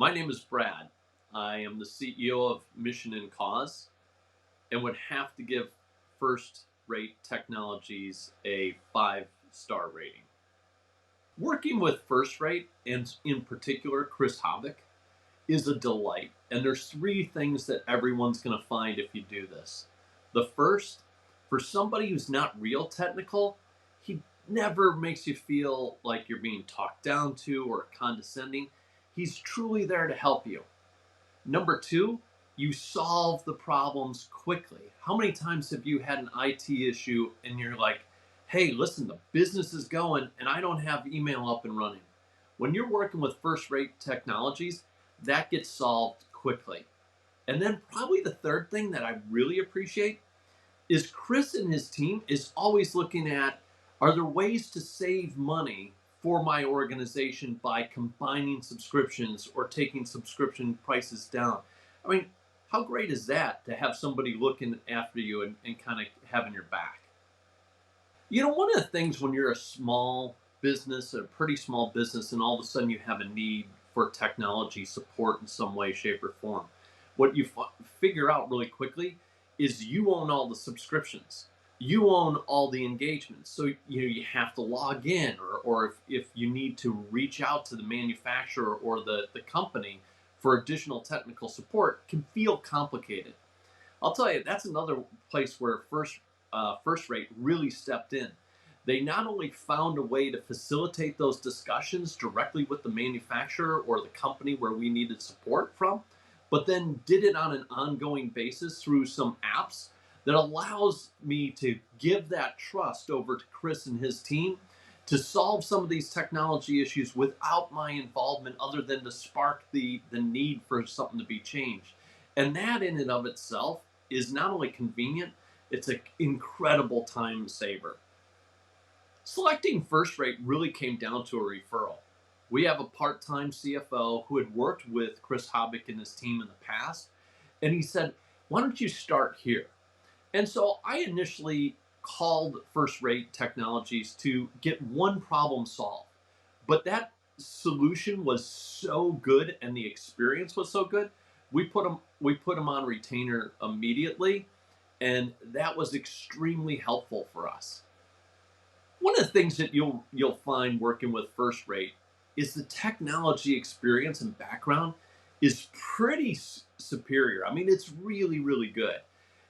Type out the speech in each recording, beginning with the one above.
My name is Brad. I am the CEO of Mission and Cause and would have to give First Rate Technologies a 5-star rating. Working with First Rate, and in particular Chris Havoc, is a delight. And there's three things that everyone's going to find if you do this. The first, for somebody who's not real technical, he never makes you feel like you're being talked down to or condescending. He's truly there to help you. Number two, you solve the problems quickly. How many times have you had an IT issue and you're like, hey, listen, the business is going and I don't have email up and running? When you're working with First Rate Technologies, that gets solved quickly. And then, probably the third thing that I really appreciate is Chris and his team is always looking at, are there ways to save money for my organization by combining subscriptions or taking subscription prices down? I mean, how great is that to have somebody looking after you and kind of having your back? One of the things when you're a small business, a pretty small business, and all of a sudden you have a need for technology support in some way, shape, or form, what you figure out really quickly is you own all the subscriptions. You own all the engagements. So you have to log in, or if you need to reach out to the manufacturer or the company for additional technical support, can feel complicated. I'll tell you, that's another place where First Rate really stepped in. They not only found a way to facilitate those discussions directly with the manufacturer or the company where we needed support from, but then did it on an ongoing basis through some apps that allows me to give that trust over to Chris and his team to solve some of these technology issues without my involvement, other than to spark the need for something to be changed. And that in and of itself is not only convenient, it's an incredible time saver. Selecting First Rate really came down to a referral. We have a part-time CFO who had worked with Chris Hobbick and his team in the past, and he said, why don't you start here? And so I initially called First Rate Technologies to get one problem solved. But that solution was so good and the experience was so good, we put them on retainer immediately, and that was extremely helpful for us. One of the things that you'll find working with First Rate is the technology experience and background is pretty superior. I mean, it's really, really good.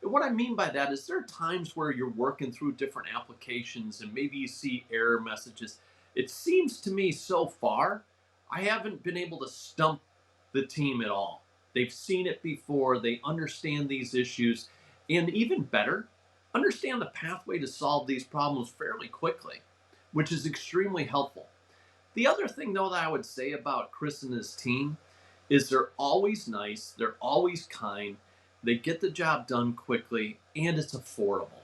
And what I mean by that is there are times where you're working through different applications and maybe you see error messages. It seems to me so far, I haven't been able to stump the team at all. They've seen it before, they understand these issues, and even better, understand the pathway to solve these problems fairly quickly, which is extremely helpful. The other thing, though, that I would say about Chris and his team is they're always nice, they're always kind, they get the job done quickly, and it's affordable.